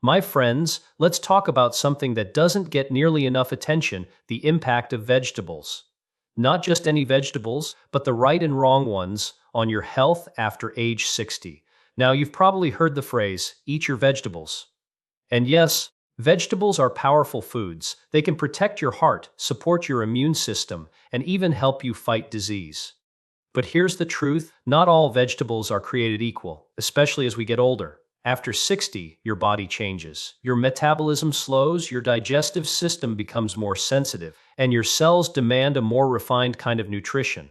My friends, let's talk about something that doesn't get nearly enough attention: the impact of vegetables. Not just any vegetables, but the right and wrong ones on your health after age 60. Now, you've probably heard the phrase, eat your vegetables. And yes, vegetables are powerful foods. They can protect your heart, support your immune system, and even help you fight disease. But here's the truth: not all vegetables are created equal, especially as we get older. After 60, your body changes. Your metabolism slows, your digestive system becomes more sensitive, and your cells demand a more refined kind of nutrition.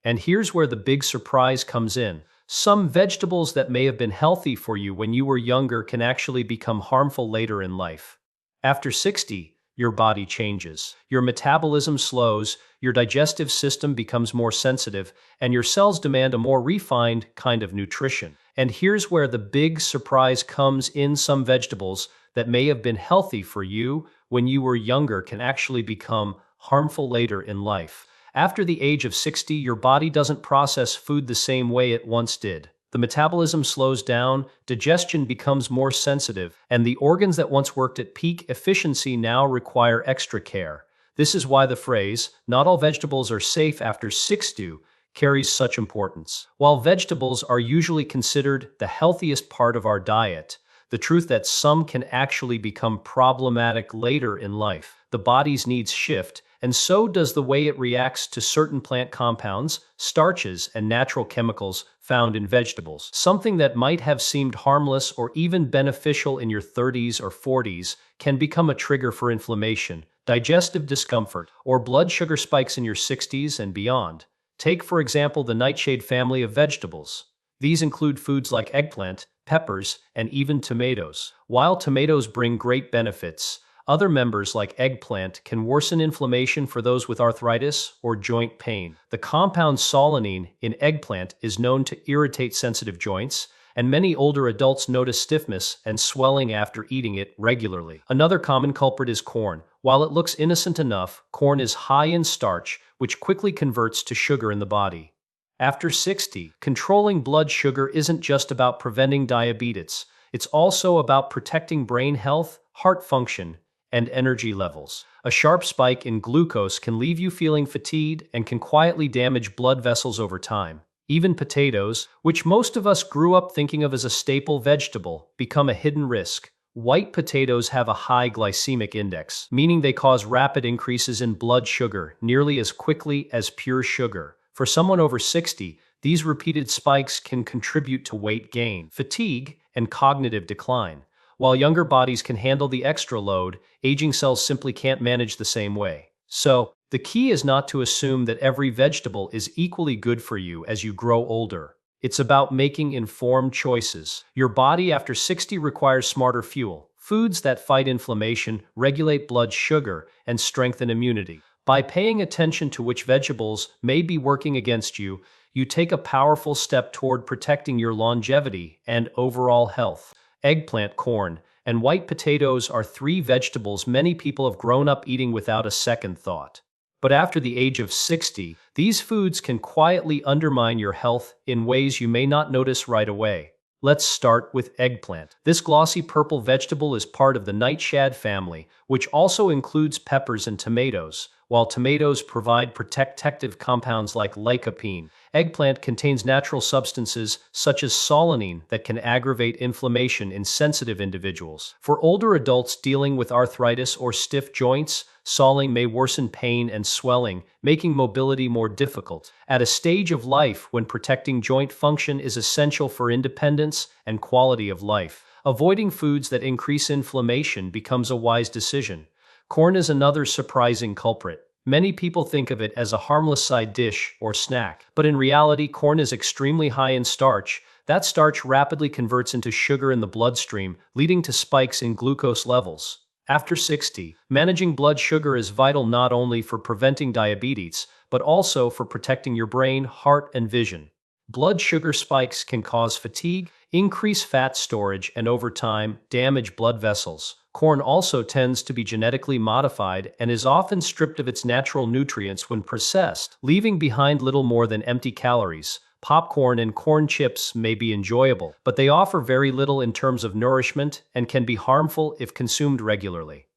And here's where the big surprise comes in. Some vegetables that may have been healthy for you when you were younger can actually become harmful later in life. After 60, your body changes. Your metabolism slows, your digestive system becomes more sensitive, and your cells demand a more refined kind of nutrition. And here's where the big surprise comes in: some vegetables that may have been healthy for you when you were younger can actually become harmful later in life. After the age of 60, your body doesn't process food the same way it once did. The metabolism slows down, digestion becomes more sensitive, and the organs that once worked at peak efficiency now require extra care. This is why the phrase, not all vegetables are safe after 60, carries such importance. While vegetables are usually considered the healthiest part of our diet, the truth that some can actually become problematic later in life. The body's needs shift, and so does the way it reacts to certain plant compounds, starches, and natural chemicals found in vegetables. Something that might have seemed harmless or even beneficial in your 30s or 40s can become a trigger for inflammation, digestive discomfort, or blood sugar spikes in your 60s and beyond. Take, for example, the nightshade family of vegetables. These include foods like eggplant, peppers, and even tomatoes. While tomatoes bring great benefits, other members like eggplant can worsen inflammation for those with arthritis or joint pain. The compound solanine in eggplant is known to irritate sensitive joints, and many older adults notice stiffness and swelling after eating it regularly. Another common culprit is corn. While it looks innocent enough, corn is high in starch, which quickly converts to sugar in the body. After 60, controlling blood sugar isn't just about preventing diabetes. It's also about protecting brain health, heart function, and energy levels. A sharp spike in glucose can leave you feeling fatigued and can quietly damage blood vessels over time. Even potatoes, which most of us grew up thinking of as a staple vegetable, become a hidden risk. White potatoes have a high glycemic index, meaning they cause rapid increases in blood sugar nearly as quickly as pure sugar. For someone over 60, these repeated spikes can contribute to weight gain, fatigue, and cognitive decline. While younger bodies can handle the extra load, aging cells simply can't manage the same way. So, the key is not to assume that every vegetable is equally good for you as you grow older. It's about making informed choices. Your body after 60 requires smarter fuel, foods that fight inflammation, regulate blood sugar, and strengthen immunity. By paying attention to which vegetables may be working against you, you take a powerful step toward protecting your longevity and overall health. Eggplant, corn, and white potatoes are three vegetables many people have grown up eating without a second thought. But after the age of 60, these foods can quietly undermine your health in ways you may not notice right away. Let's start with eggplant. This glossy purple vegetable is part of the nightshade family, which also includes peppers and tomatoes. While tomatoes provide protective compounds like lycopene, eggplant contains natural substances such as solanine that can aggravate inflammation in sensitive individuals. For older adults dealing with arthritis or stiff joints, solanine may worsen pain and swelling, making mobility more difficult. At a stage of life when protecting joint function is essential for independence and quality of life, avoiding foods that increase inflammation becomes a wise decision. Corn is another surprising culprit. Many people think of it as a harmless side dish or snack, but in reality, corn is extremely high in starch. That starch rapidly converts into sugar in the bloodstream, leading to spikes in glucose levels. After 60, managing blood sugar is vital not only for preventing diabetes, but also for protecting your brain, heart, and vision. Blood sugar spikes can cause fatigue, increase fat storage, and over time, damage blood vessels. Corn also tends to be genetically modified and is often stripped of its natural nutrients when processed, leaving behind little more than empty calories, Popcorn and corn chips may be enjoyable, but they offer very little in terms of nourishment and can be harmful if consumed regularly.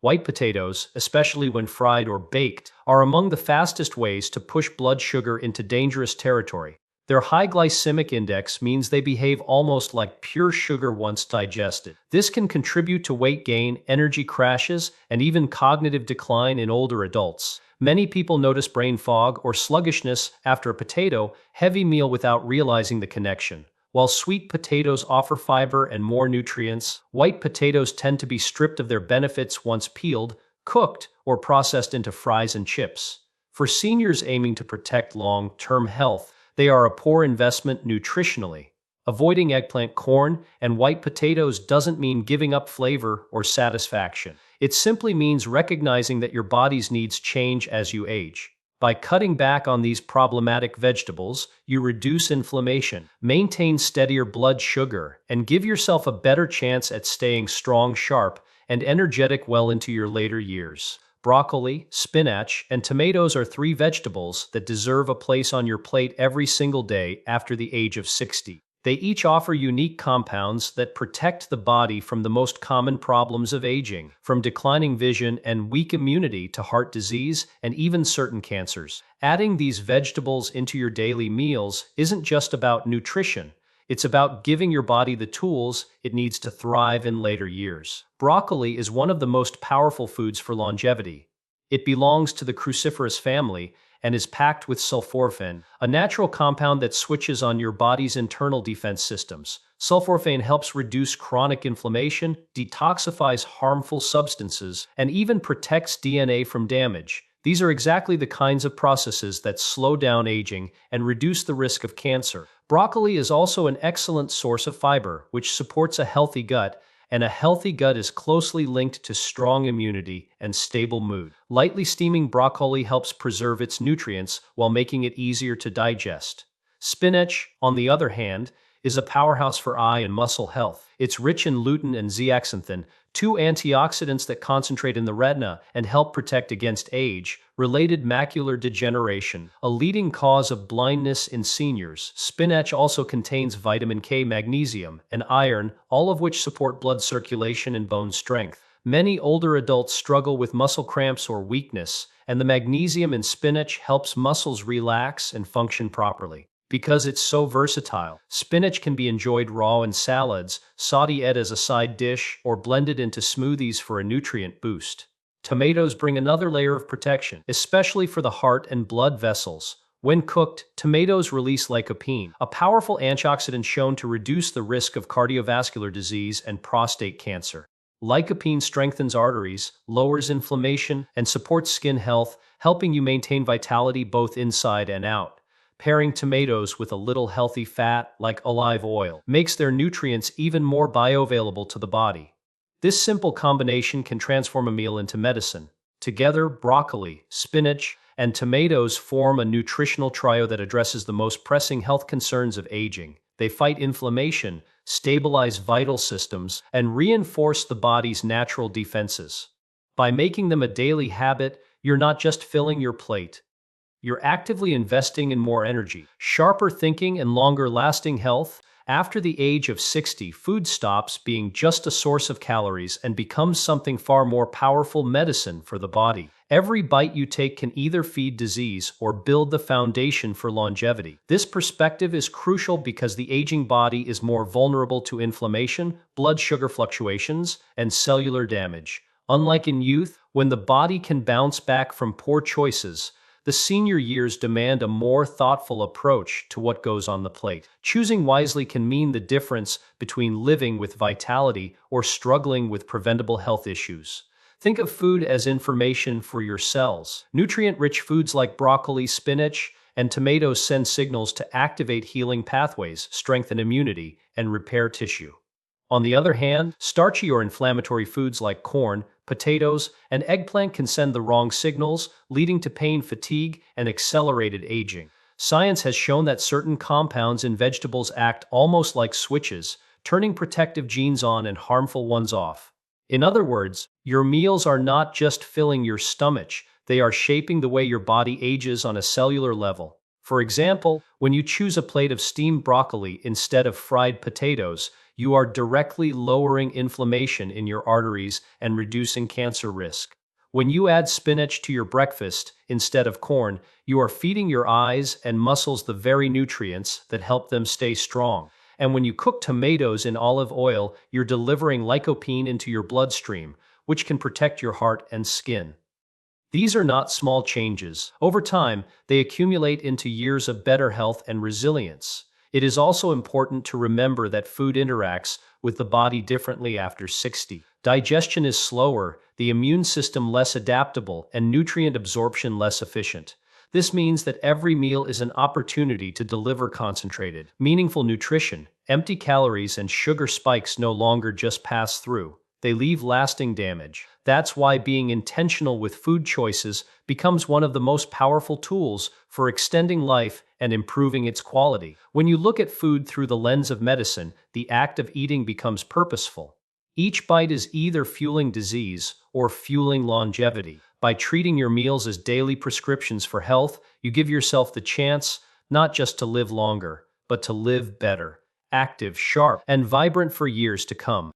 White potatoes, especially when fried or baked, are among the fastest ways to push blood sugar into dangerous territory. Their high glycemic index means they behave almost like pure sugar once digested. This can contribute to weight gain, energy crashes, and even cognitive decline in older adults. Many people notice brain fog or sluggishness after a potato-heavy meal without realizing the connection. While sweet potatoes offer fiber and more nutrients, white potatoes tend to be stripped of their benefits once peeled, cooked, or processed into fries and chips. For seniors aiming to protect long-term health, they are a poor investment nutritionally. Avoiding eggplant, corn, and white potatoes doesn't mean giving up flavor or satisfaction. It simply means recognizing that your body's needs change as you age. By cutting back on these problematic vegetables, you reduce inflammation, maintain steadier blood sugar, and give yourself a better chance at staying strong, sharp, and energetic well into your later years. Broccoli, spinach, and tomatoes are 3 vegetables that deserve a place on your plate every single day after the age of 60. They each offer unique compounds that protect the body from the most common problems of aging, from declining vision and weak immunity to heart disease and even certain cancers. Adding these vegetables into your daily meals isn't just about nutrition. It's about giving your body the tools it needs to thrive in later years. Broccoli is one of the most powerful foods for longevity. It belongs to the cruciferous family and is packed with sulforaphane, a natural compound that switches on your body's internal defense systems. Sulforaphane helps reduce chronic inflammation, detoxifies harmful substances, and even protects DNA from damage. These are exactly the kinds of processes that slow down aging and reduce the risk of cancer. Broccoli is also an excellent source of fiber, which supports a healthy gut, and a healthy gut is closely linked to strong immunity and stable mood. Lightly steaming broccoli helps preserve its nutrients while making it easier to digest. Spinach, on the other hand, is a powerhouse for eye and muscle health. It's rich in lutein and zeaxanthin, 2 antioxidants that concentrate in the retina and help protect against age-related macular degeneration, a leading cause of blindness in seniors. Spinach also contains vitamin K, magnesium, and iron, all of which support blood circulation and bone strength. Many older adults struggle with muscle cramps or weakness, and the magnesium in spinach helps muscles relax and function properly. Because it's so versatile, spinach can be enjoyed raw in salads, sauteed as a side dish, or blended into smoothies for a nutrient boost. Tomatoes bring another layer of protection, especially for the heart and blood vessels. When cooked, tomatoes release lycopene, a powerful antioxidant shown to reduce the risk of cardiovascular disease and prostate cancer. Lycopene strengthens arteries, lowers inflammation, and supports skin health, helping you maintain vitality both inside and out. Pairing tomatoes with a little healthy fat, like olive oil, makes their nutrients even more bioavailable to the body. This simple combination can transform a meal into medicine. Together, broccoli, spinach, and tomatoes form a nutritional trio that addresses the most pressing health concerns of aging. They fight inflammation, stabilize vital systems, and reinforce the body's natural defenses. By making them a daily habit, you're not just filling your plate. You're actively investing in more energy, sharper thinking, and longer-lasting health. After the age of 60, food stops being just a source of calories and becomes something far more powerful: medicine for the body. Every bite you take can either feed disease or build the foundation for longevity. This perspective is crucial because the aging body is more vulnerable to inflammation, blood sugar fluctuations, and cellular damage. Unlike in youth, when the body can bounce back from poor choices, the senior years demand a more thoughtful approach to what goes on the plate. Choosing wisely can mean the difference between living with vitality or struggling with preventable health issues. Think of food as information for your cells. Nutrient-rich foods like broccoli, spinach, and tomatoes send signals to activate healing pathways, strengthen immunity, and repair tissue. On the other hand, starchy or inflammatory foods like corn, potatoes, and eggplant can send the wrong signals, leading to pain, fatigue, and accelerated aging. Science has shown that certain compounds in vegetables act almost like switches, turning protective genes on and harmful ones off. In other words, your meals are not just filling your stomach, they are shaping the way your body ages on a cellular level. For example, when you choose a plate of steamed broccoli instead of fried potatoes, you are directly lowering inflammation in your arteries and reducing cancer risk. When you add spinach to your breakfast instead of corn, you are feeding your eyes and muscles the very nutrients that help them stay strong. And when you cook tomatoes in olive oil, you're delivering lycopene into your bloodstream, which can protect your heart and skin. These are not small changes. Over time, they accumulate into years of better health and resilience. It is also important to remember that food interacts with the body differently after 60. Digestion is slower, the immune system less adaptable, and nutrient absorption less efficient. This means that every meal is an opportunity to deliver concentrated, meaningful nutrition. Empty calories and sugar spikes no longer just pass through. They leave lasting damage. That's why being intentional with food choices becomes one of the most powerful tools for extending life and improving its quality. When you look at food through the lens of medicine, the act of eating becomes purposeful. Each bite is either fueling disease or fueling longevity. By treating your meals as daily prescriptions for health, you give yourself the chance not just to live longer, but to live better, active, sharp, and vibrant for years to come.